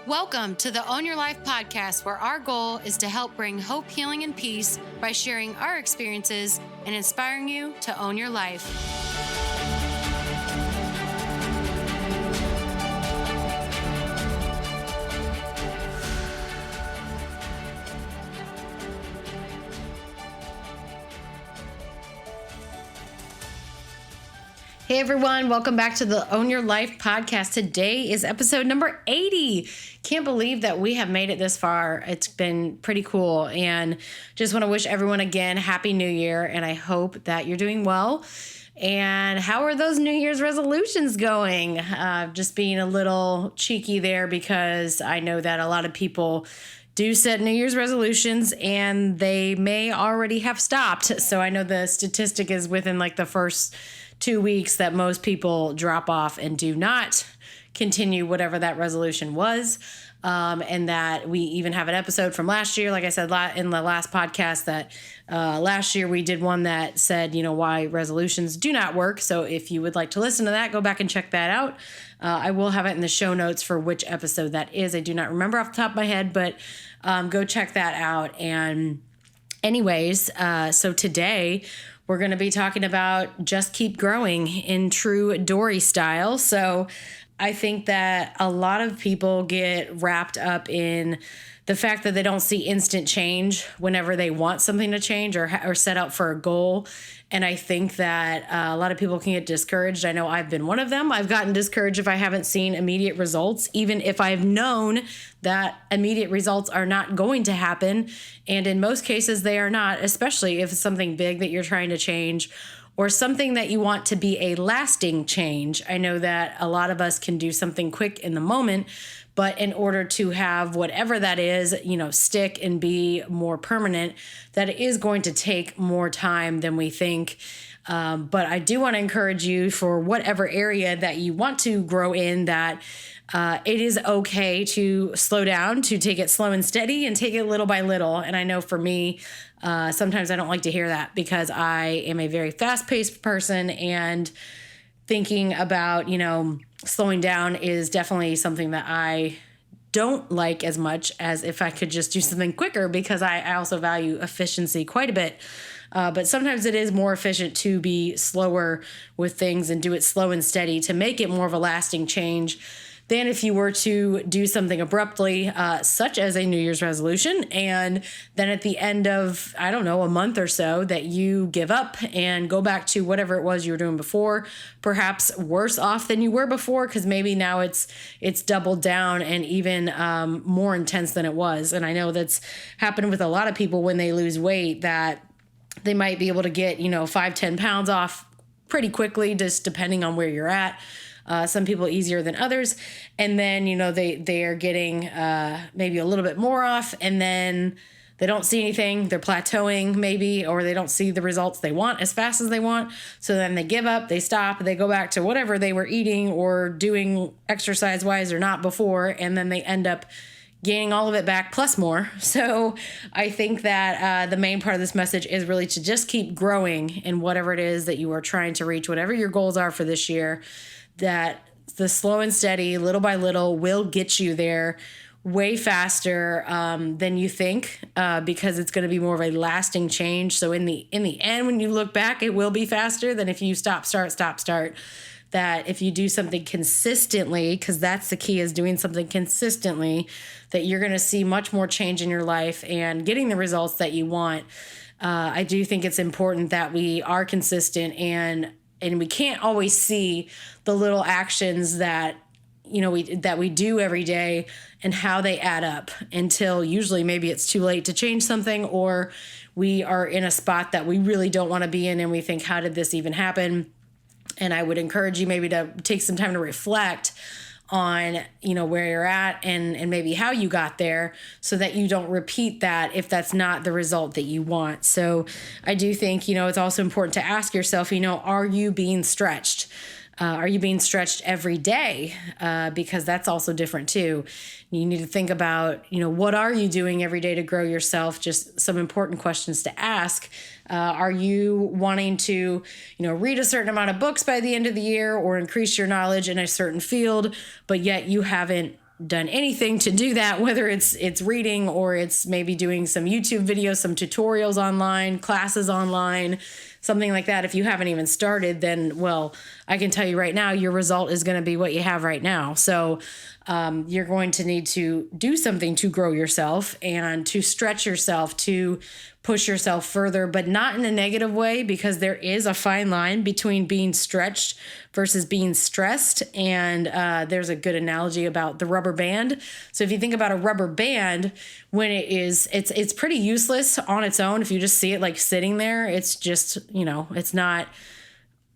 Welcome to the Own Your Life podcast, where our goal is to help bring hope, healing, and peace by sharing our experiences and inspiring you to own your life. Hey everyone, welcome back to the Own Your Life podcast. Today is episode number 80. Can't believe that we have made it this far. It's been pretty cool, and just want to wish everyone again Happy New Year, and I hope that you're doing well. And how are those New Year's resolutions going? Just being a little cheeky there, because I know that a lot of people do set New Year's resolutions and they may already have stopped. So I know the statistic is within like the first 2 weeks that most people drop off and do not continue whatever that resolution was. And that we even have an episode from last year, like I said in the last podcast, that last year we did one that said, why resolutions do not work. So if you would like to listen to that, go back and check that out. I will have it in the show notes for which episode that is. I do not remember off the top of my head, but go check that out. And anyways, so today we're going to be talking about just keep growing in true Dory style. So I think that a lot of people get wrapped up in the fact that they don't see instant change whenever they want something to change or set out for a goal. And I think that a lot of people can get discouraged. I know I've been one of them. I've gotten discouraged if I haven't seen immediate results, even if I've known that immediate results are not going to happen. And in most cases, they are not, especially if it's something big that you're trying to change or something that you want to be a lasting change. I know that a lot of us can do something quick in the moment, but in order to have whatever that is, stick and be more permanent, that it is going to take more time than we think. But I do want to encourage you, for whatever area that you want to grow in, that it is okay to slow down, to take it slow and steady and take it little by little. And I know for me, sometimes I don't like to hear that, because I am a very fast-paced person, and thinking about, slowing down is definitely something that I don't like as much as if I could just do something quicker, because I also value efficiency quite a bit. But sometimes it is more efficient to be slower with things and do it slow and steady to make it more of a lasting change than if you were to do something abruptly, such as a New Year's resolution, and then at the end of, a month or so, that you give up and go back to whatever it was you were doing before, perhaps worse off than you were before, because maybe now it's doubled down and even more intense than it was. And I know that's happened with a lot of people when they lose weight, that they might be able to get, 5-10 pounds off pretty quickly, just depending on where you're at. Some people easier than others. And then, they are getting maybe a little bit more off, and then they don't see anything. They're plateauing maybe, or they don't see the results they want as fast as they want. So then they give up, they stop, they go back to whatever they were eating or doing exercise wise or not before. And then they end up gaining all of it back plus more. So I think that the main part of this message is really to just keep growing in whatever it is that you are trying to reach, whatever your goals are for this year, that the slow and steady, little by little, will get you there way faster than you think, because it's going to be more of a lasting change. So in the end, when you look back, it will be faster than if you stop, start. That if you do something consistently, because that's the key, is doing something consistently, that you're going to see much more change in your life and getting the results that you want. I do think it's important that we are consistent, and we can't always see the little actions that we do every day and how they add up until usually maybe it's too late to change something, or we are in a spot that we really don't want to be in and we think, how did this even happen? And I would encourage you maybe to take some time to reflect on, where you're at and maybe how you got there, so that you don't repeat that if that's not the result that you want. So I do think, it's also important to ask yourself, are you being stretched? Are you being stretched every day? Because that's also different too. You need to think about, what are you doing every day to grow yourself? Just some important questions to ask. Are you wanting to, read a certain amount of books by the end of the year or increase your knowledge in a certain field, but yet you haven't done anything to do that, whether it's reading or it's maybe doing some YouTube videos, some tutorials online, classes online, something like that, if you haven't even started, then, well, I can tell you right now, your result is going to be what you have right now. So you're going to need to do something to grow yourself and to stretch yourself, to push yourself further, but not in a negative way, because there is a fine line between being stretched versus being stressed. And there's a good analogy about the rubber band. So if you think about a rubber band, when it's pretty useless on its own. If you just see it like sitting there, it's just, it's not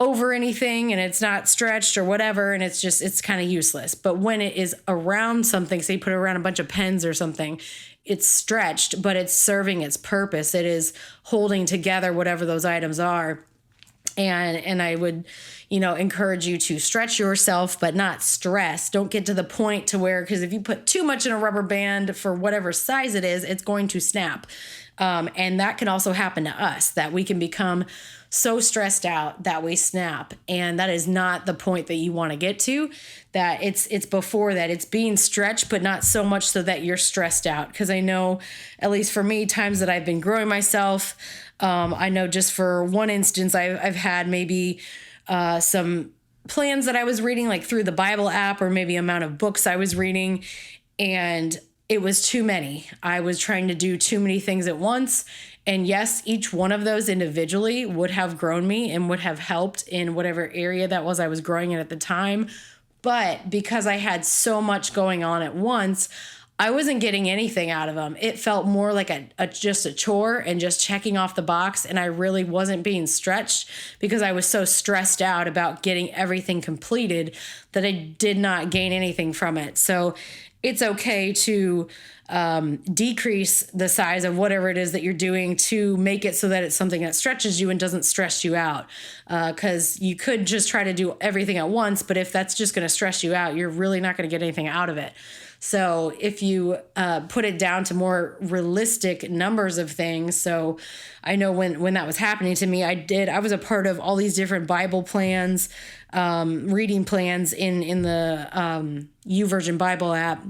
over anything and it's not stretched or whatever. And it's kind of useless. But when it is around something, say you put it around a bunch of pens or something, it's stretched, but it's serving its purpose. It is holding together whatever those items are. And I would, encourage you to stretch yourself, but not stress. Don't get to the point to where, because if you put too much in a rubber band for whatever size it is, it's going to snap. And that can also happen to us, that we can become so stressed out that we snap. And that is not the point that you want to get to. That it's before that. It's being stretched, but not so much so that you're stressed out. Because I know, at least for me, times that I've been growing myself, I know just for one instance, I've had maybe some plans that I was reading, like through the Bible app, or maybe amount of books I was reading, and it was too many. I was trying to do too many things at once. And yes, each one of those individually would have grown me and would have helped in whatever area that was I was growing in at the time. But because I had so much going on at once, I wasn't getting anything out of them. It felt more like just a chore and just checking off the box. And I really wasn't being stretched because I was so stressed out about getting everything completed that I did not gain anything from it. So it's okay to decrease the size of whatever it is that you're doing to make it so that it's something that stretches you and doesn't stress you out. Because you could just try to do everything at once, but if that's just going to stress you out, you're really not going to get anything out of it. So if you put it down to more realistic numbers of things, so I know when that was happening to me, I was a part of all these different Bible plans, reading plans in the YouVersion Bible app.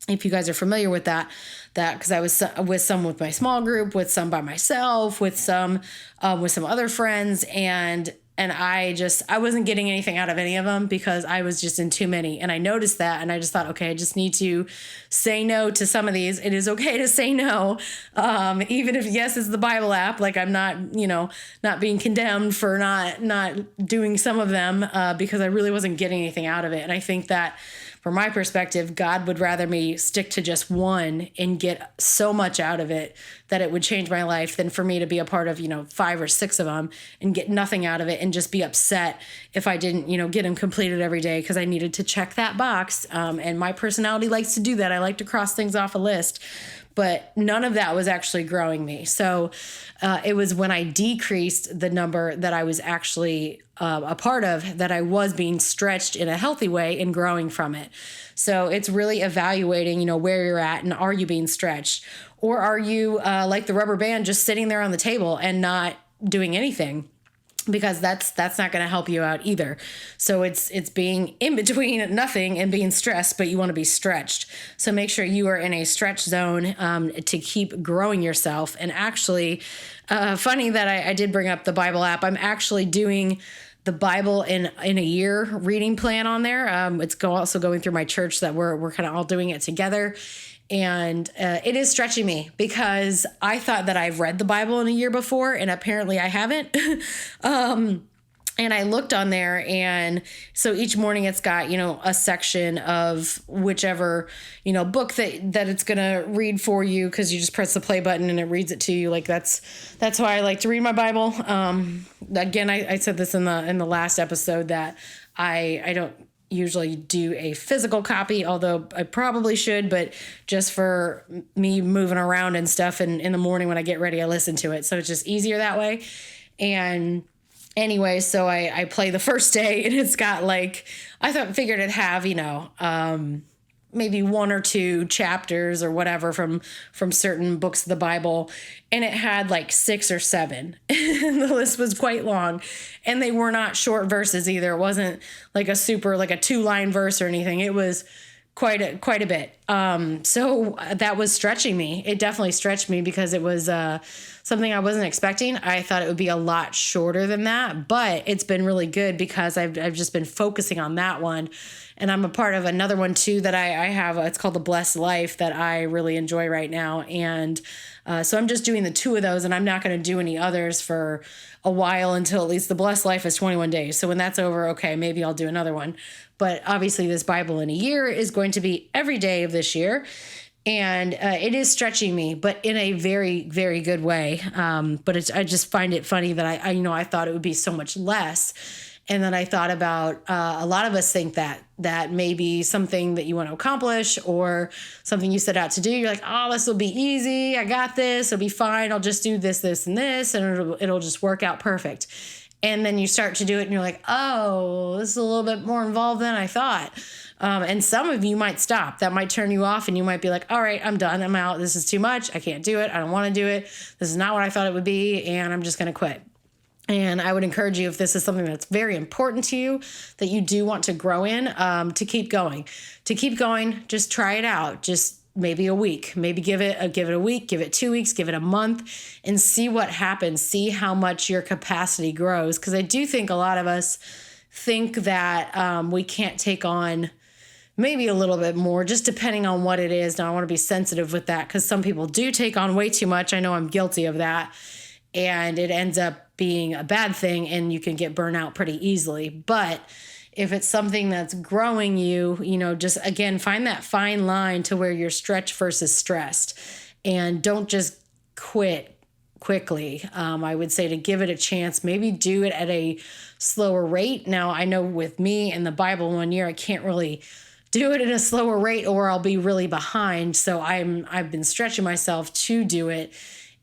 If you guys are familiar with that because I was with some with my small group, with some by myself, with some other friends, and I wasn't getting anything out of any of them because I was just in too many. And I noticed that, and I just thought, okay, I just need to say no to some of these. It is okay to say no. Even if, yes, it's the Bible app, like I'm not, not being condemned for not doing some of them because I really wasn't getting anything out of it. And I think that from my perspective, God would rather me stick to just one and get so much out of it that it would change my life than for me to be a part of, 5 or 6 of them and get nothing out of it and just be upset if I didn't, get them completed every day because I needed to check that box. And my personality likes to do that. I like to cross things off a list. But none of that was actually growing me. So it was when I decreased the number that I was actually a part of that I was being stretched in a healthy way and growing from it. So it's really evaluating, where you're at and are you being stretched? Or are you like the rubber band just sitting there on the table and not doing anything? Because that's not going to help you out either. So it's being in between nothing and being stressed, but you want to be stretched. So make sure you are in a stretch zone to keep growing yourself. And actually, funny that I did bring up the Bible app. I'm actually doing the Bible in a year reading plan on there. It's also going through my church that we're kind of all doing it together. And it is stretching me because I thought that I've read the Bible in a year before, and apparently I haven't. And I looked on there, and so each morning it's got, a section of whichever, book that it's going to read for you, because you just press the play button and it reads it to you. Like that's why I like to read my Bible. Again, I said this in the last episode that I don't usually do a physical copy, although I probably should, but just for me moving around and stuff, and in the morning when I get ready, I listen to it. So it's just easier that way. And anyway, so I play the first day, and it's got figured it'd have, maybe 1 or 2 chapters or whatever from certain books of the Bible. And it had 6 or 7. And the list was quite long. And they were not short verses either. It wasn't like a 2-line verse or anything. It was quite a bit. So that was stretching me. It definitely stretched me because it was something I wasn't expecting. I thought it would be a lot shorter than that, but it's been really good because I've just been focusing on that one. And I'm a part of another one too that I have. It's called The Blessed Life that I really enjoy right now. And so I'm just doing the two of those, and I'm not going to do any others for a while until at least The Blessed Life is 21 days. So when that's over, okay, maybe I'll do another one. But obviously this Bible in a Year is going to be every day of this year. And it is stretching me, but in a very, very good way. But I just find it funny that I thought it would be so much less. And then I thought about a lot of us think that maybe something that you want to accomplish or something you set out to do, you're like, oh, this will be easy. I got this. It'll be fine. I'll just do this, this, and this, and it'll just work out perfect. And then you start to do it and you're like, oh, this is a little bit more involved than I thought. And some of you might stop. That might turn you off and you might be like, all right, I'm done. I'm out. This is too much. I can't do it. I don't want to do it. This is not what I thought it would be. And I'm just going to quit. And I would encourage you, if this is something that's very important to you, that you do want to grow in, to keep going. To keep going, just try it out. Just maybe a week. Maybe give it a week, give it 2 weeks, give it a month, and see what happens. See how much your capacity grows. Because I do think a lot of us think that we can't take on maybe a little bit more, just depending on what it is. Now, I want to be sensitive with that because some people do take on way too much. I know I'm guilty of that. And it ends up being a bad thing and you can get burnt out pretty easily. But if it's something that's growing you, just again, find that fine line to where you're stretched versus stressed, and don't just quit quickly. I would say to give it a chance, maybe do it at a slower rate. Now, I know with me and the Bible 1 year, I can't really do it at a slower rate or I'll be really behind. So I've been stretching myself to do it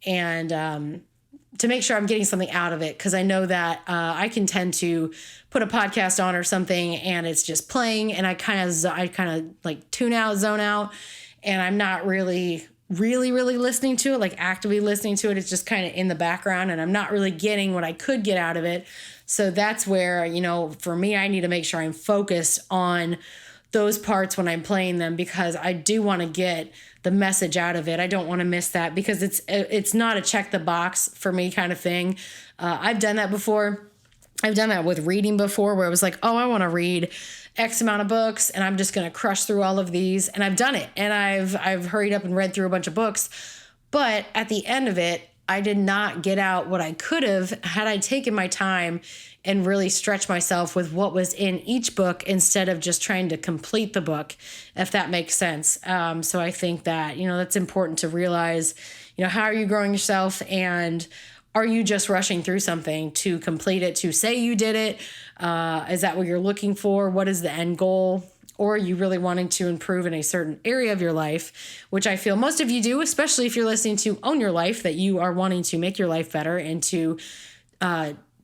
and to make sure I'm getting something out of it. Because I know that I can tend to put a podcast on or something and it's just playing and I kind of like tune out, zone out, and I'm not really listening to it, like actively listening to it. It's just kind of in the background and I'm not really getting what I could get out of it. So that's where, for me, I need to make sure I'm focused on those parts when I'm playing them, because I do want to get the message out of it. I don't want to miss that, because it's not a check the box for me kind of thing. I've done that before. I've done that with reading before, where it was like, oh, I want to read X amount of books and I'm just going to crush through all of these. And I've done it. And I've hurried up and read through a bunch of books. But at the end of it, I did not get out what I could have had I taken my time and really stretch myself with what was in each book instead of just trying to complete the book, if that makes sense. So I think that, that's important to realize, how are you growing yourself, and are you just rushing through something to complete it, to say you did it? Is that what you're looking for? What is the end goal? Or are you really wanting to improve in a certain area of your life, which I feel most of you do, especially if you're listening to Own Your Life, that you are wanting to make your life better and to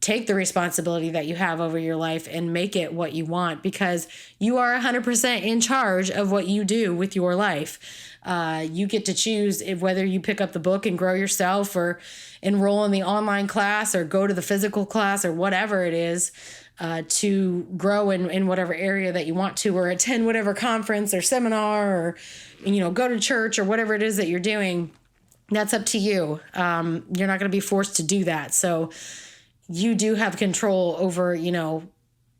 take the responsibility that you have over your life and make it what you want, because you are 100% in charge of what you do with your life. You get to choose whether you pick up the book and grow yourself, or enroll in the online class, or go to the physical class, or whatever it is, to grow in whatever area that you want to, or attend whatever conference or seminar, or, go to church, or whatever it is that you're doing. That's up to you. You're not going to be forced to do that. So you do have control over,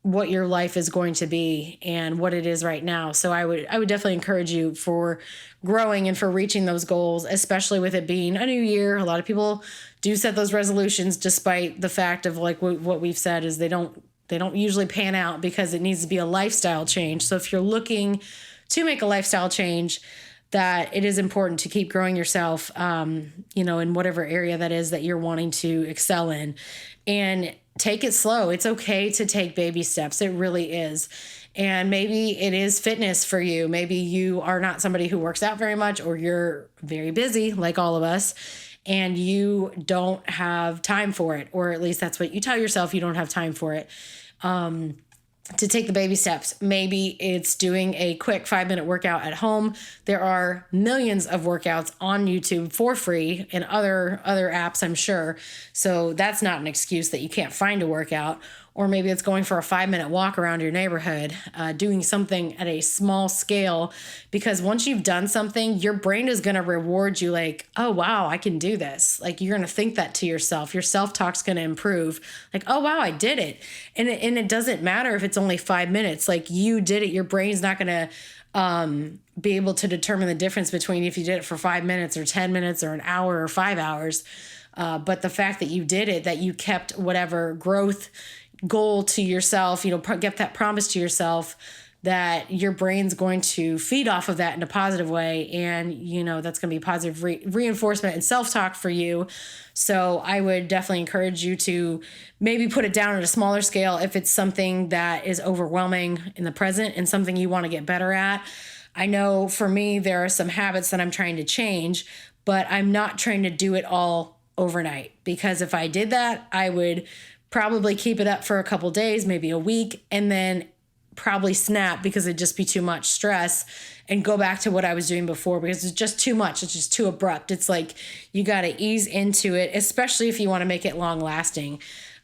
what your life is going to be and what it is right now. So I would definitely encourage you for growing and for reaching those goals, especially with it being a new year. A lot of people do set those resolutions, despite the fact of like what we've said is they don't usually pan out, because it needs to be a lifestyle change. So if you're looking to make a lifestyle change, that it is important to keep growing yourself, in whatever area that is that you're wanting to excel in, and take it slow. It's okay to take baby steps. It really is. And maybe it is fitness for you. Maybe you are not somebody who works out very much, or you're very busy like all of us, and you don't have time for it, or at least that's what you tell yourself, you don't have time for it. To take the baby steps. Maybe it's doing a quick 5-minute workout at home. There are millions of workouts on YouTube for free, and other apps, I'm sure. So that's not an excuse that you can't find a workout. or maybe it's going for a 5-minute walk around your neighborhood, doing something at a small scale, because once you've done something, your brain is going to reward you like, oh, wow, I can do this. Like, you're going to think that to yourself. Your self-talk's going to improve. Like, oh, wow, I did it. And it doesn't matter if it's only 5 minutes. Like, you did it. Your brain's not going to be able to determine the difference between if you did it for 5 minutes or 10 minutes or an hour or 5 hours. But the fact that you did it, that you kept whatever growth goal to yourself, get that promise to yourself, that your brain's going to feed off of that in a positive way. And, that's going to be positive reinforcement and self-talk for you. So I would definitely encourage you to maybe put it down at a smaller scale if it's something that is overwhelming in the present and something you want to get better at. I know for me, there are some habits that I'm trying to change, but I'm not trying to do it all overnight, because if I did that, I would probably keep it up for a couple days, maybe a week, and then probably snap because it'd just be too much stress and go back to what I was doing before, because it's just too much. It's just too abrupt. It's like you got to ease into it, especially if you want to make it long lasting.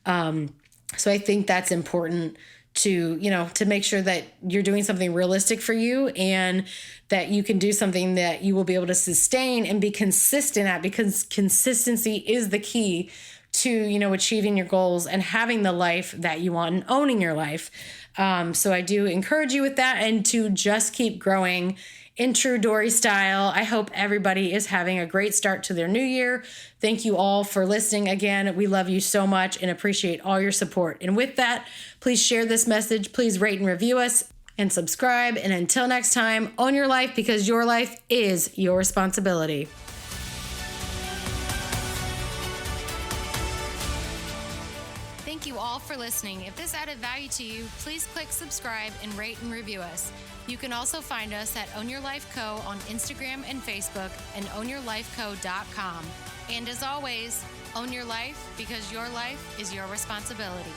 So I think that's important to make sure that you're doing something realistic for you and that you can do something that you will be able to sustain and be consistent at, because consistency is the key to, achieving your goals and having the life that you want and owning your life. So I do encourage you with that, and to just keep growing in true Dory style. I hope everybody is having a great start to their new year. Thank you all for listening. Again, we love you so much and appreciate all your support. And with that, please share this message. Please rate and review us and subscribe. And until next time, own your life, because your life is your responsibility. Thank you all for listening. If this added value to you, please click subscribe and rate and review us. You can also find us at Own Your Life Co. on Instagram and Facebook, and ownyourlifeco.com. And as always, own your life, because your life is your responsibility.